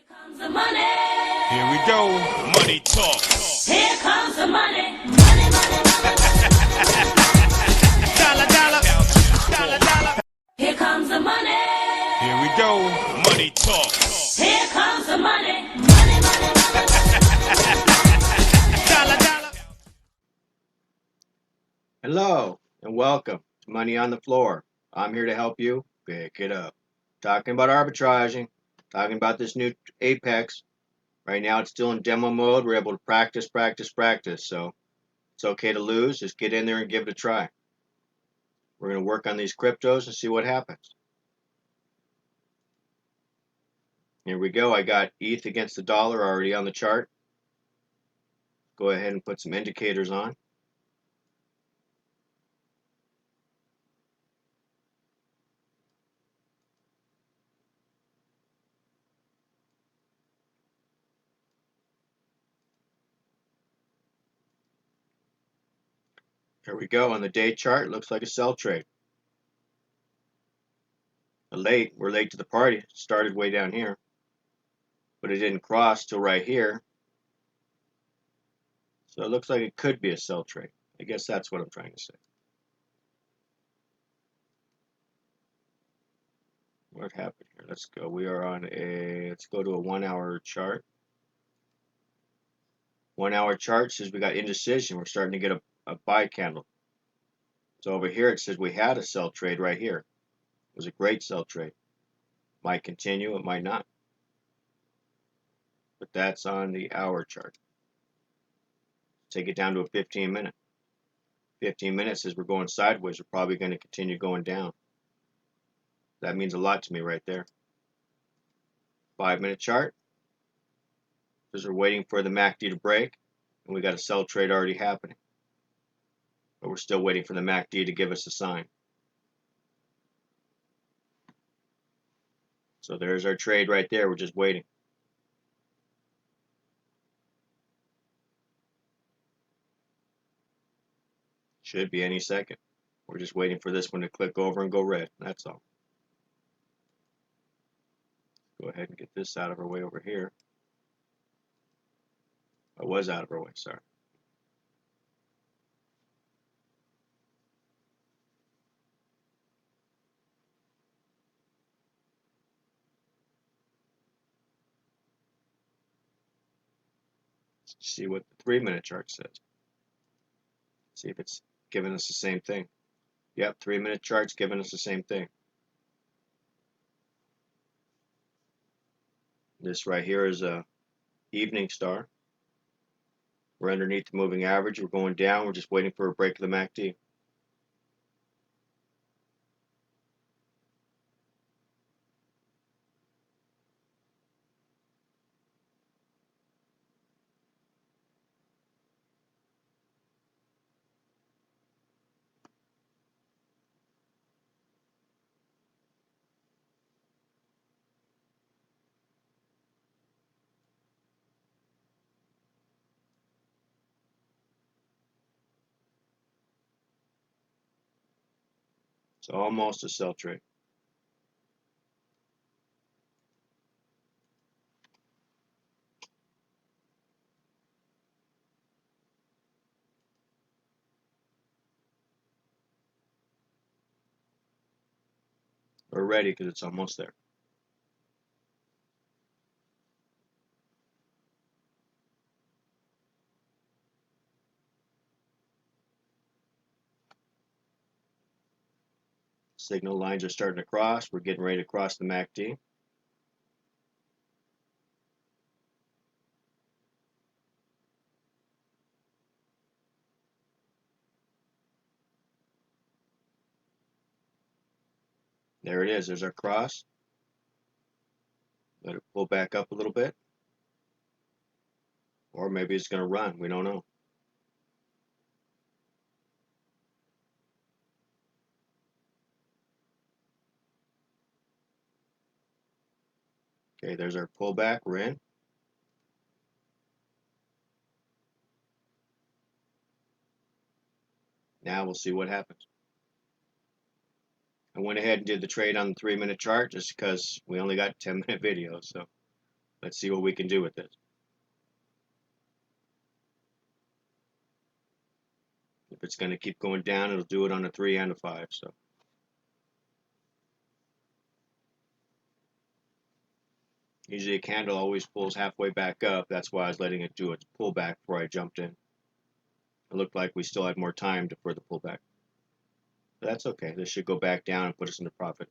Comes the money. Here we go. Money talk. Here comes the money. Money, money, money. Dollar, dollar. Dollar, dollar. Here comes the money. Here we go. Money talk. Here comes the money. Money, money, money. Dollar, dollar. Hello and welcome to Money on the Floor. I'm here to help you pick it up. Talking about arbitraging, talking about this new Apex. Right now it's still in demo mode. We're able to practice. So it's okay to lose. Just get in there and give it a try. We're going to work on these cryptos and see what happens. Here we go. I got ETH against the dollar already on the chart. Go ahead and put some indicators on. Here we go. On the day chart, looks like a sell trade. We're late to the party. It started way down here, but it didn't cross till right here. So it looks like it could be a sell trade. I guess that's what I'm trying to say. What happened here? Let's go. Let's go to a 1 hour chart. 1 hour chart says we got indecision. We're starting to get a buy candle. So over here it says we had a sell trade right here. It was a great sell trade. Might continue, it might not. But that's on the hour chart. Take it down to a 15 minute. 15 minutes says we're going sideways. We're probably going to continue going down. That means a lot to me right there. 5 minute chart. Says we're waiting for the MACD to break. And we got a sell trade already happening. But we're still waiting for the MACD to give us a sign. So there's our trade right there. We're just waiting. Should be any second. We're just waiting for this one to click over and go red. That's all. Go ahead and get this out of our way over here. I was out of our way, sorry. Let's see what the 3 minute chart says. See if it's giving us the same thing. Yep, 3 minute chart's giving us the same thing. This right here is a evening star. We're underneath the moving average. We're going down. We're just waiting for a break of the MACD. It's almost a sell trade. We're ready because it's almost there. Signal lines are starting to cross. We're getting ready to cross the MACD. There it is. There's our cross. Let it pull back up a little bit. Or maybe it's going to run. We don't know. Okay, there's our pullback. We're in. Now we'll see what happens. I went ahead and did the trade on the 3 minute chart just because we only got 10-minute videos. So Let's see what we can do with this. If it's going to keep going down, it'll do it on a 3 and a 5. So usually a candle always pulls halfway back up. That's why I was letting it do its pullback before I jumped in. It looked like we still had more time for the pullback. But that's okay. This should go back down and put us into profit.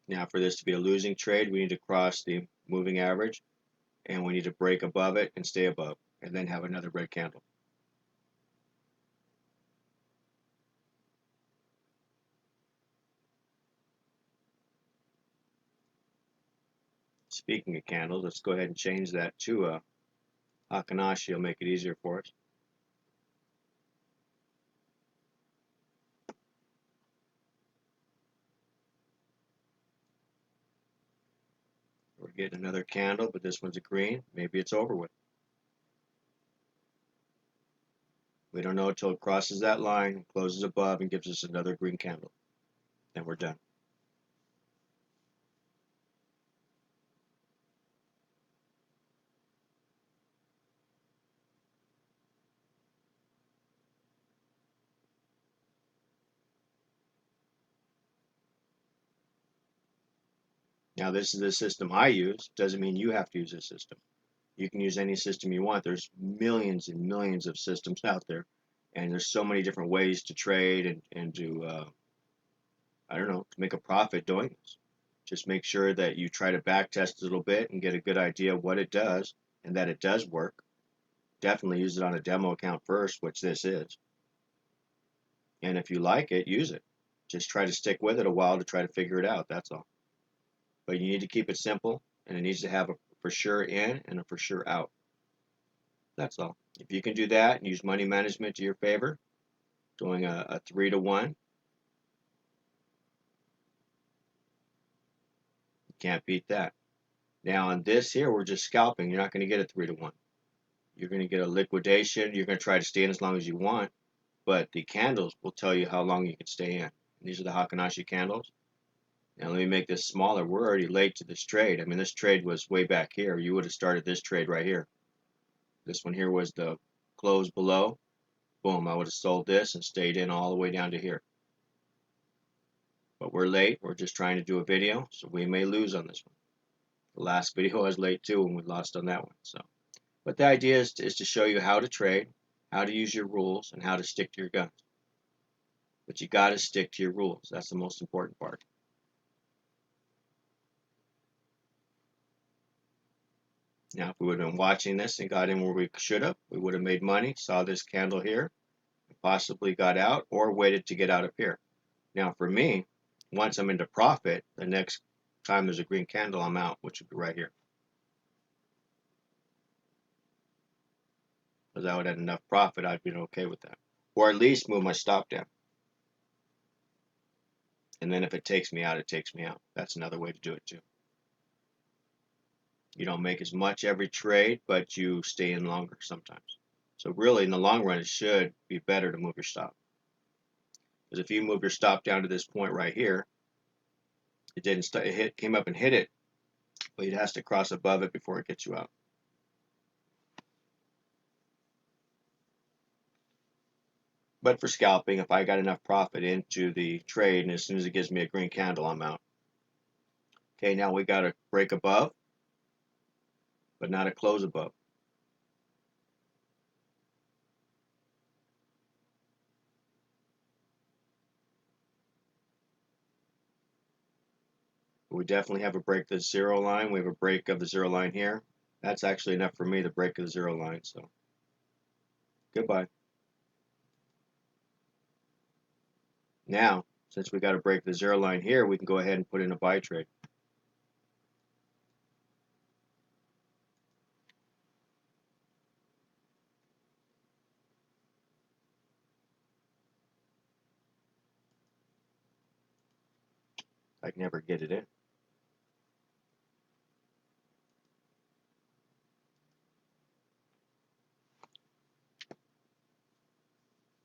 Now for this to be a losing trade, we need to cross the moving average, and we need to break above it and stay above, and then have another red candle. Speaking of candles, let's go ahead and change that to a Hakanashi. It'll make it easier for us. We're getting another candle, but this one's a green. Maybe it's over with. We don't know until it crosses that line, closes above, and gives us another green candle. Then we're done. Now this is the system I use. Doesn't mean you have to use this system. You can use any system you want. There's millions and millions of systems out there, and there's so many different ways to trade and to I don't know, to make a profit doing this. Just make sure that you try to back test a little bit and get a good idea of what it does and that it does work. Definitely use it on a demo account first, which this is. And if you like it, use it. Just try to stick with it a while to try to figure it out. That's all. But you need to keep it simple, and it needs to have a for sure in and a for sure out. That's all. If you can do that and use money management to your favor, doing a 3 to 1, you can't beat that. Now on this here, we're just scalping. You're not going to get a 3 to 1. You're going to get a liquidation. You're going to try to stay in as long as you want, but the candles will tell you how long you can stay in. These are the Hakanashi candles. Now let me make this smaller. We're already late to this trade. I mean, this trade was way back here. You would have started this trade right here. This one here was the close below. Boom, I would have sold this and stayed in all the way down to here. But we're late. We're just trying to do a video, so we may lose on this one. The last video was late too, and we lost on that one. So, but the idea is to show you how to trade, how to use your rules, and how to stick to your guns. But you got to stick to your rules. That's the most important part. Now, if we would have been watching this and got in where we should have, we would have made money, saw this candle here, possibly got out, or waited to get out up here. Now, for me, once I'm into profit, the next time there's a green candle, I'm out, which would be right here. Because I would have had enough profit, I'd been okay with that. Or at least move my stop down. And then if it takes me out, it takes me out. That's another way to do it too. You don't make as much every trade, but you stay in longer sometimes. So really, in the long run, it should be better to move your stop. Because if you move your stop down to this point right here, it didn't it came up and hit it, but it has to cross above it before it gets you out. But for scalping, if I got enough profit into the trade, and as soon as it gives me a green candle, I'm out. Okay, now we got to break above, but not a close above. We definitely have a break the zero line. We have a break of the zero line here. That's actually enough for me to break the zero line. So goodbye. Now, since we got to break the zero line here, we can go ahead and put in a buy trade. I can never get it in.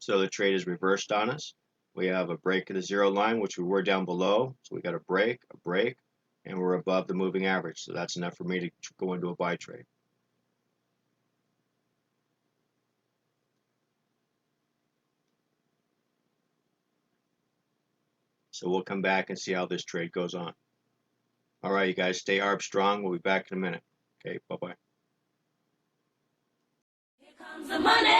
So the trade is reversed on us. We have a break of the zero line, which we were down below. So we got a break, and we're above the moving average. So that's enough for me to go into a buy trade. So we'll come back and see how this trade goes on. All right, you guys, stay ARB strong. We'll be back in a minute. Okay, bye-bye. Here comes the money.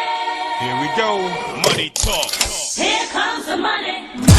Here we go. Money talk. Here comes the money.